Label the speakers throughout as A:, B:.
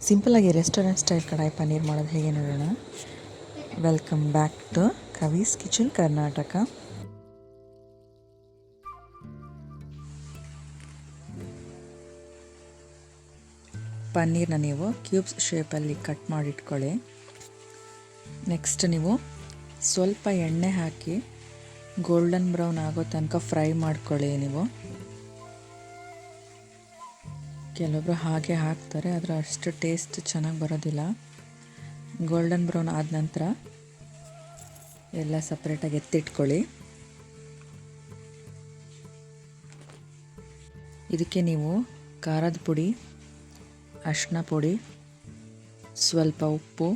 A: ಸಿಂಪಲಾಗಿ restaurant style ಕಡಾಯಿ ಪನ್ನೀರ್ ಮಾಡೋದು ಹೇಗೆ ನೋಡೋಣ. Welcome back to Kavi's kitchen Karnataka. ಪನ್ನೀರ್ನ ನೀವು ಕ್ಯೂಬ್ಸ್ ಶೇಪಲ್ಲಿ ಕಟ್ ಮಾಡಿಟ್ಕೊಳ್ಳಿ. ನೆಕ್ಸ್ಟ್ ನೀವು ಸ್ವಲ್ಪ ಎಣ್ಣೆ ಹಾಕಿ ಗೋಲ್ಡನ್ ಬ್ರೌನ್ ಆಗೋ ತನಕ ಫ್ರೈ ಮಾಡ್ಕೊಳ್ಳಿ. ನೀವು ಕೆಲವೊಬ್ಬರು ಹಾಗೆ ಹಾಕ್ತಾರೆ, ಆದರೆ ಅಷ್ಟು ಟೇಸ್ಟ್ ಚೆನ್ನಾಗಿ ಬರೋದಿಲ್ಲ. ಗೋಲ್ಡನ್ ಬ್ರೌನ್ ಆದ ನಂತರ ಎಲ್ಲ ಸಪ್ರೇಟಾಗಿ ಎತ್ತಿಟ್ಕೊಳ್ಳಿ. ಇದಕ್ಕೆ ನೀವು ಖಾರದ ಪುಡಿ, ಅರಿಶಿನ ಪುಡಿ, ಸ್ವಲ್ಪ ಉಪ್ಪು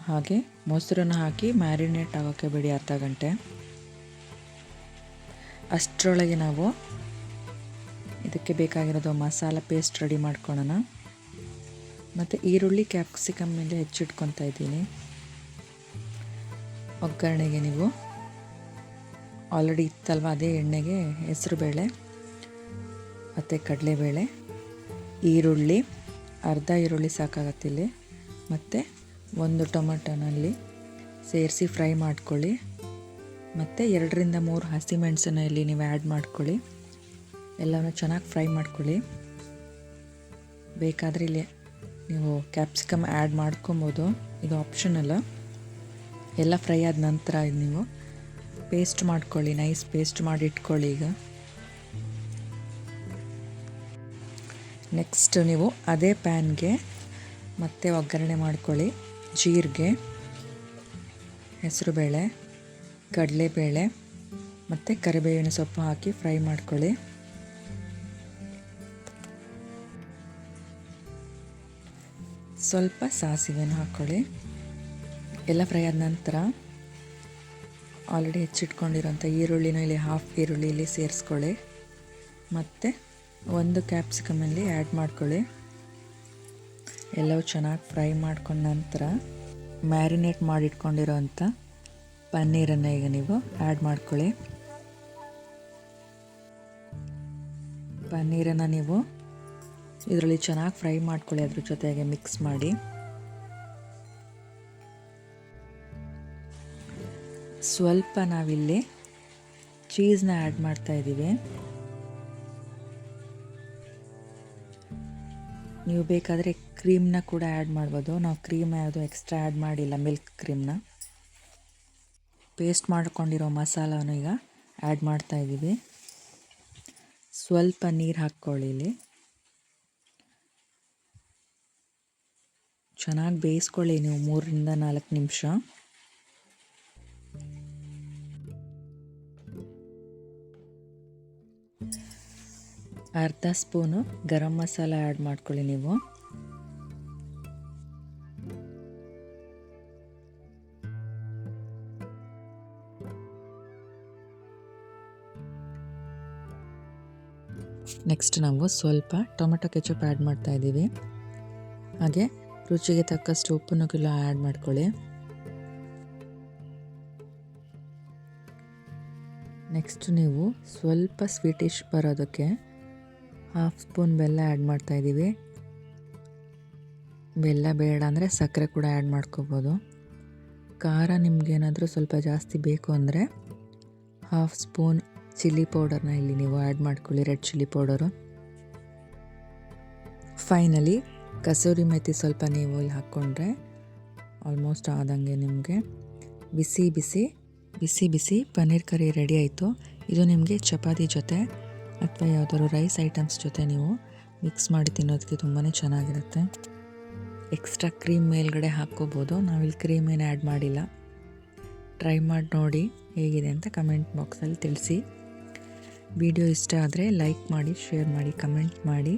A: ಹಾಗೆ ಮೊಸರನ್ನ ಹಾಕಿ ಮ್ಯಾರಿನೇಟ್ ಆಗೋಕ್ಕೆ ಬಿಡಿ ಅರ್ಧ ಗಂಟೆ. ಅಷ್ಟರೊಳಗೆ ನಾವು ಇದಕ್ಕೆ ಬೇಕಾಗಿರೋದು ಮಸಾಲ ಪೇಸ್ಟ್ ರೆಡಿ ಮಾಡ್ಕೊಳ್ಳೋಣ. ಮತ್ತು ಈರುಳ್ಳಿ ಕ್ಯಾಪ್ಸಿಕಮ್ ಮೇಲೆ ಹೆಚ್ಚಿಟ್ಕೊತಾ ಇದ್ದೀನಿ. ಒಗ್ಗರಣೆಗೆ ನೀವು ಆಲ್ರೆಡಿ ಇತ್ತಲ್ವ, ಅದೇ ಎಣ್ಣೆಗೆ ಹೆಸರುಬೇಳೆ ಮತ್ತು ಕಡಲೆಬೇಳೆ, ಈರುಳ್ಳಿ, ಅರ್ಧ ಈರುಳ್ಳಿ ಸಾಕಾಗತ್ತಿಲ್ಲಿ, ಮತ್ತು ಒಂದು ಟೊಮೆಟೊನಲ್ಲಿ ಸೇರಿಸಿ ಫ್ರೈ ಮಾಡ್ಕೊಳ್ಳಿ. ಮತ್ತು 2ರಿಂದ 3 ಹಸಿಮೆಣಸನ್ನು ಇಲ್ಲಿ ನೀವು ಆ್ಯಡ್ ಮಾಡ್ಕೊಳ್ಳಿ. ಎಲ್ಲನೂ ಚೆನ್ನಾಗಿ ಫ್ರೈ ಮಾಡ್ಕೊಳ್ಳಿ. ಬೇಕಾದರೆ ಇಲ್ಲಿ ನೀವು ಕ್ಯಾಪ್ಸಿಕಮ್ ಆ್ಯಡ್ ಮಾಡ್ಕೊಬೋದು, ಇದು ಆಪ್ಷನಲ್ಲ. ಎಲ್ಲ ಫ್ರೈ ಆದ ನಂತರ ನೀವು ಪೇಸ್ಟ್ ಮಾಡ್ಕೊಳ್ಳಿ, ನೈಸ್ ಪೇಸ್ಟ್ ಮಾಡಿ ಇಟ್ಕೊಳ್ಳಿ. ಈಗ ನೆಕ್ಸ್ಟ್ ನೀವು ಅದೇ ಪ್ಯಾನ್ಗೆ ಮತ್ತೆ ಒಗ್ಗರಣೆ ಮಾಡ್ಕೊಳ್ಳಿ. ಜೀರಿಗೆ, ಹೆಸರುಬೇಳೆ, ಕಡಲೆಬೇಳೆ ಮತ್ತು ಕರಿಬೇವಿನ ಸೊಪ್ಪು ಹಾಕಿ ಫ್ರೈ ಮಾಡ್ಕೊಳ್ಳಿ. ಸ್ವಲ್ಪ ಸಾಸಿವೆನ ಹಾಕ್ಕೊಳ್ಳಿ. ಎಲ್ಲ ಫ್ರೈ ಆದ ನಂತರ ಆಲ್ರೆಡಿ ಹೆಚ್ಚಿಟ್ಕೊಂಡಿರೋಂಥ ಈರುಳ್ಳಿನ ಇಲ್ಲಿ ಹಾಫ್ ಈರುಳ್ಳಿ ಇಲ್ಲಿ ಸೇರಿಸ್ಕೊಳ್ಳಿ. ಮತ್ತು ಒಂದು ಕ್ಯಾಪ್ಸಿಕಮಲ್ಲಿ ಆ್ಯಡ್ ಮಾಡ್ಕೊಳ್ಳಿ. ಎಲ್ಲವೂ ಚೆನ್ನಾಗಿ ಫ್ರೈ ಮಾಡ್ಕೊಂಡ ನಂತರ ಮ್ಯಾರಿನೇಟ್ ಮಾಡಿಟ್ಕೊಂಡಿರೋಂಥ ಪನ್ನೀರನ್ನು ಈಗ ನೀವು ಆ್ಯಡ್ ಮಾಡ್ಕೊಳ್ಳಿ. ಪನ್ನೀರನ್ನು ನೀವು ಇದರಲ್ಲಿ ಚೆನ್ನಾಗಿ ಫ್ರೈ ಮಾಡ್ಕೊಳ್ಳಿ, ಅದ್ರ ಜೊತೆಗೆ ಮಿಕ್ಸ್ ಮಾಡಿ. ಸ್ವಲ್ಪ ನಾವಿಲ್ಲಿ ಚೀಸ್ನ ಆ್ಯಡ್ ಮಾಡ್ತಾ ಇದ್ದೀವಿ. ನೀವು ಬೇಕಾದರೆ ಕ್ರೀಮ್ನ ಕೂಡ ಆ್ಯಡ್ ಮಾಡ್ಬೋದು. ನಾವು ಕ್ರೀಮ್ ಯಾವುದು ಎಕ್ಸ್ಟ್ರಾ ಆ್ಯಡ್ ಮಾಡಿಲ್ಲ, ಮಿಲ್ಕ್ ಕ್ರೀಮ್ನ. ಪೇಸ್ಟ್ ಮಾಡ್ಕೊಂಡಿರೋ ಮಸಾಲನೂ ಈಗ ಆ್ಯಡ್ ಮಾಡ್ತಾ ಇದ್ದೀವಿ. ಸ್ವಲ್ಪ ನೀರು ಹಾಕ್ಕೊಳ್ಳಿ. ಇಲ್ಲಿ ಚೆನ್ನಾಗಿ ಬೇಯಿಸ್ಕೊಳ್ಳಿ ನೀವು 3ರಿಂದ 4 ನಿಮಿಷ. ಅರ್ಧ ಸ್ಪೂನು ಗರಂ ಮಸಾಲ ಆ್ಯಡ್ ಮಾಡ್ಕೊಳ್ಳಿ ನೀವು. ನೆಕ್ಸ್ಟ್ ನಾವು ಸ್ವಲ್ಪ ಟೊಮೆಟೊ ಕೆಚಪ್ ಆ್ಯಡ್ ಮಾಡ್ತಾ ಇದ್ದೀವಿ. ಹಾಗೆ ರುಚಿಗೆ ತಕ್ಕಷ್ಟು ಉಪ್ಪನ್ನು ಕೂಡ ಆ್ಯಡ್ ಮಾಡ್ಕೊಳ್ಳಿ. ನೆಕ್ಸ್ಟ್ ನೀವು ಸ್ವಲ್ಪ ಸ್ವೀಟಿಶ್ ಬರೋದಕ್ಕೆ ಹಾಫ್ ಸ್ಪೂನ್ ಬೆಲ್ಲ ಆ್ಯಡ್ ಮಾಡ್ತಾ ಇದ್ದೀವಿ. ಬೆಲ್ಲ ಬೇಡ ಅಂದರೆ ಸಕ್ಕರೆ ಕೂಡ ಆ್ಯಡ್ ಮಾಡ್ಕೋಬೋದು. ಖಾರ ನಿಮಗೇನಾದರೂ ಸ್ವಲ್ಪ ಜಾಸ್ತಿ ಬೇಕು ಅಂದರೆ ಹಾಫ್ ಸ್ಪೂನ್ ಚಿಲ್ಲಿ ಪೌಡರ್ನ ಇಲ್ಲಿ ನೀವು ಆ್ಯಡ್ ಮಾಡ್ಕೊಳ್ಳಿ, red chilli powder. Finally kasuri methi ಸ್ವಲ್ಪ ನೀವು ಇಲ್ಲಿ ಹಾಕ್ಕೊಂಡ್ರೆ ಆಲ್ಮೋಸ್ಟ್ ಆದಂಗೆ ನಿಮಗೆ ಬಿಸಿ ಬಿಸಿ ಪನ್ನೀರ್ ಕರಿ ರೆಡಿ ಆಯಿತು. ಇದು ನಿಮಗೆ ಚಪಾತಿ ಜೊತೆ ಅಥವಾ ಯಾವುದಾದ್ರು ರೈಸ್ ಐಟಮ್ಸ್ ಜೊತೆ ನೀವು ಮಿಕ್ಸ್ ಮಾಡಿ ತಿನ್ನೋದಕ್ಕೆ ತುಂಬಾ ಚೆನ್ನಾಗಿರುತ್ತೆ. ಎಕ್ಸ್ಟ್ರಾ ಕ್ರೀಮ್ ಮೇಲ್ಗಡೆ ಹಾಕ್ಕೋಬೋದು. ನಾವಿಲ್ಲಿ ಕ್ರೀಮ್ ಏನು ಆ್ಯಡ್ ಮಾಡಿಲ್ಲ. ಟ್ರೈ ಮಾಡಿ ನೋಡಿ ಹೇಗಿದೆ ಅಂತ ಕಮೆಂಟ್ ಬಾಕ್ಸಲ್ಲಿ ತಿಳಿಸಿ. ವಿಡಿಯೋ ಇಷ್ಟ ಆದರೆ ಲೈಕ್ ಮಾಡಿ, ಶೇರ್ ಮಾಡಿ, ಕಮೆಂಟ್ ಮಾಡಿ.